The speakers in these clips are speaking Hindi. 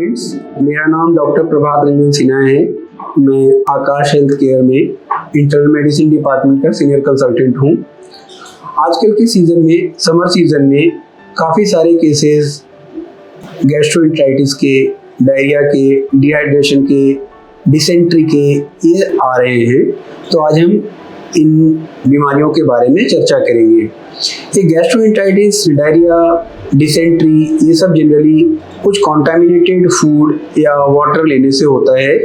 फ्रेंड्स, मेरा नाम डॉक्टर प्रभात रंजन सिन्हा है। मैं आकाश हेल्थ केयर में इंटरनल मेडिसिन डिपार्टमेंट का सीनियर कंसल्टेंट हूँ। आजकल के सीज़न में, समर सीज़न में काफ़ी सारे केसेस गैस्ट्रोएंटेराइटिस के, डायरिया के, डिहाइड्रेशन के, डिसेंट्री के ये आ रहे हैं। तो आज हम इन बीमारियों के बारे में चर्चा करेंगे। ये गैस्ट्रोएंटेराइटिस, डायरिया, डिसेंट्री ये सब जनरली कुछ कॉन्टामिनेटेड फूड या वाटर लेने से होता है।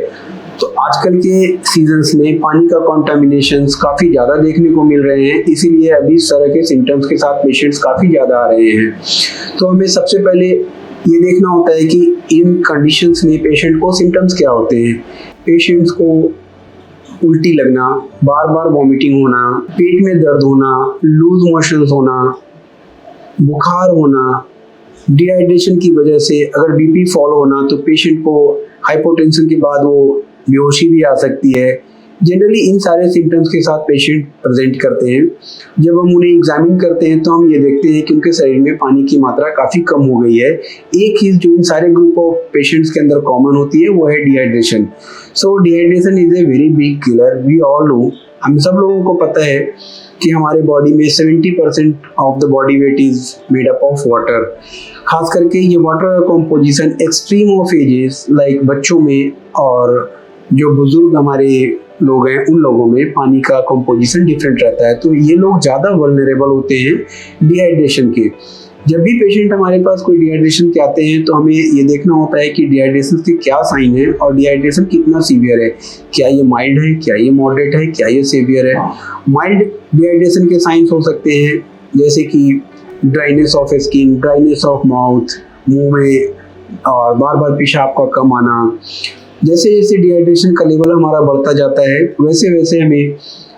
तो आजकल के सीजन्स में पानी का कॉन्टामिनेशंस काफ़ी ज़्यादा देखने को मिल रहे हैं, इसीलिए अभी इस तरह के सिम्टम्स के साथ पेशेंट्स काफ़ी ज़्यादा आ रहे हैं। तो हमें सबसे पहले ये देखना होता है कि इन कंडीशंस में पेशेंट को सिम्टम्स क्या होते हैं। पेशेंट्स को उल्टी लगना, बार बार वॉमिटिंग होना, पेट में दर्द होना, लूज मोशंस होना, बुखार होना, डिहाइड्रेशन की वजह से अगर बीपी फॉल होना तो पेशेंट को हाइपोटेंशन के बाद वो बेहोशी भी आ सकती है। जनरली इन सारे सिम्टम्स के साथ पेशेंट प्रेजेंट करते हैं। जब हम उन्हें एग्जामिन करते हैं तो हम ये देखते हैं कि उनके शरीर में पानी की मात्रा काफ़ी कम हो गई है। एक चीज़ जो इन सारे ग्रुप ऑफ पेशेंट्स के अंदर कॉमन होती है वो है dehydration. So dehydration is a very big killer. We all know, हम सब लोगों को पता है कि हमारे बॉडी में 70% of the body weight is made up of water. खास करके ये water composition extreme of ages like बच्चों में और जो बुजुर्ग हमारे लोग हैं उन लोगों में पानी का कंपोजिशन डिफरेंट रहता है। तो ये लोग ज़्यादा वल्नरेबल होते हैं डिहाइड्रेशन के। जब भी पेशेंट हमारे पास कोई डिहाइड्रेशन के आते हैं तो हमें ये देखना होता है कि डिहाइड्रेशन के क्या साइन है और डिहाइड्रेशन कितना सीवियर है। क्या ये माइल्ड है, क्या ये मॉडरेट है, क्या ये सीवियर है। माइल्ड डिहाइड्रेशन के साइंस हो सकते हैं जैसे कि dryness of skin, dryness of mouth, मुंह में और बार बार पेशाब का कम आना। जैसे जैसे डिहाइड्रेशन का लेवल हमारा बढ़ता जाता है वैसे वैसे हमें,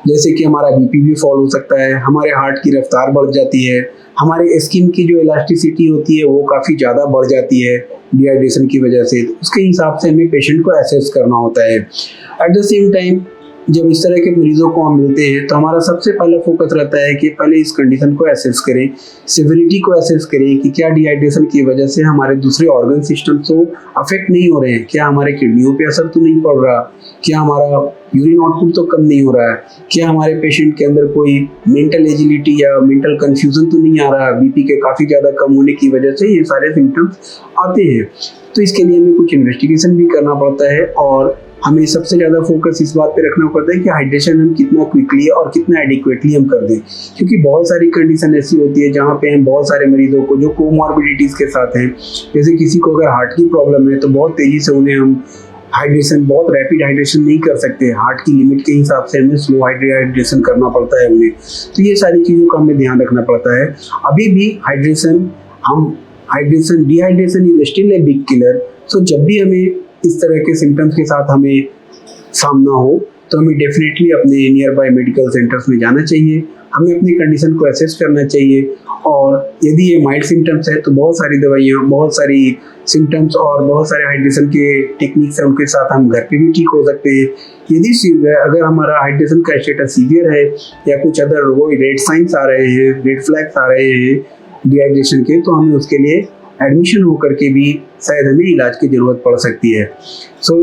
जैसे कि हमारा बीपी भी फॉल हो सकता है, हमारे हार्ट की रफ्तार बढ़ जाती है, हमारे स्किन की जो इलास्टिसिटी होती है वो काफ़ी ज़्यादा बढ़ जाती है डिहाइड्रेशन की वजह से। उसके हिसाब से हमें पेशेंट को असेस करना होता है। एट द सेम टाइम जब इस तरह के मरीजों को हम मिलते हैं तो हमारा सबसे पहला फोकस रहता है कि पहले इस कंडीशन को असेस करें, सिविरिटी को असेस करें कि क्या डिहाइड्रेशन की वजह से हमारे दूसरे ऑर्गन सिस्टम तो अफेक्ट नहीं हो रहे हैं, क्या हमारे किडनियों पे असर तो नहीं पड़ रहा, क्या हमारा यूरिन आउटपुट तो कम नहीं हो रहा है, क्या हमारे पेशेंट के अंदर कोई मेंटल एजिलिटी या मेंटल कंफ्यूजन तो नहीं आ रहा, बीपी के काफ़ी ज़्यादा कम होने की वजह से ये सारे सिम्टम्स आते हैं। तो इसके लिए हमें कुछ इन्वेस्टिगेशन भी करना पड़ता है और हमें सबसे ज़्यादा फोकस इस बात पे रखना पड़ता है कि हाइड्रेशन हम कितना क्विकली और कितना एडिक्वेटली हम कर दें। क्योंकि बहुत सारी कंडीशन ऐसी होती है जहाँ पे हम बहुत सारे मरीजों को जो कोमॉर्बिडिटीज़ के साथ हैं, जैसे किसी को अगर हार्ट की प्रॉब्लम है तो बहुत तेज़ी से उन्हें हम हाइड्रेशन, बहुत रैपिड हाइड्रेशन नहीं कर सकते। हार्ट की लिमिट के हिसाब से हमें स्लो हाइड्रेशन करना पड़ता है उन्हें। तो ये सारी चीज़ों का हमें ध्यान रखना पड़ता है। अभी भी dehydration is still a big killer. So जब भी हमें इस तरह के सिम्टम्स के साथ हमें सामना हो तो हमें डेफिनेटली अपने नियर बाय मेडिकल सेंटर्स में जाना चाहिए। हमें अपनी कंडीशन को असेस करना चाहिए और यदि ये माइल्ड सिम्टम्स है तो बहुत सारी दवाइयाँ, बहुत सारी सिम्टम्स और बहुत सारे हाइड्रेशन के टेक्निक्स हैं उनके साथ हम घर पे भी ठीक हो सकते हैं। यदि अगर हमारा हाइड्रेशन का स्टेटस सीवियर है या कुछ अदर वो रेड साइंस आ रहे हैं, रेड फ्लैग्स आ रहे हैं डिहाइड्रेशन के, तो हमें उसके लिए एडमिशन होकर के भी शायद हमें इलाज की ज़रूरत पड़ सकती है। सो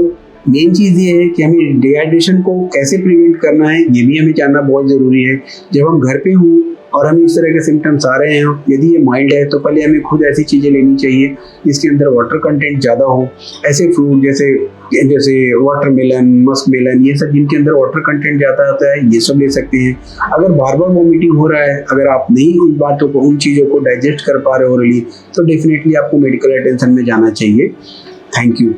मेन चीज़ ये है कि हमें डिहाइड्रेशन को कैसे प्रिवेंट करना है ये भी हमें जानना बहुत ज़रूरी है। जब हम घर पे हों और हमें इस तरह के सिम्टम्स आ रहे हैं, यदि ये माइल्ड है तो पहले हमें खुद ऐसी चीज़ें लेनी चाहिए जिसके अंदर वाटर कंटेंट ज़्यादा हो। ऐसे फ्रूट जैसे वाटरमेलन, मस्क मेलन, ये सब जिनके अंदर वाटर कंटेंट ज़्यादा होता है ये सब ले सकते हैं। अगर बार बार वॉमिटिंग हो रहा है, अगर आप नहीं उन चीज़ों को डाइजेस्ट कर पा रहे हो ओरली, तो डेफिनेटली आपको मेडिकल अटेंशन में जाना चाहिए। Thank you.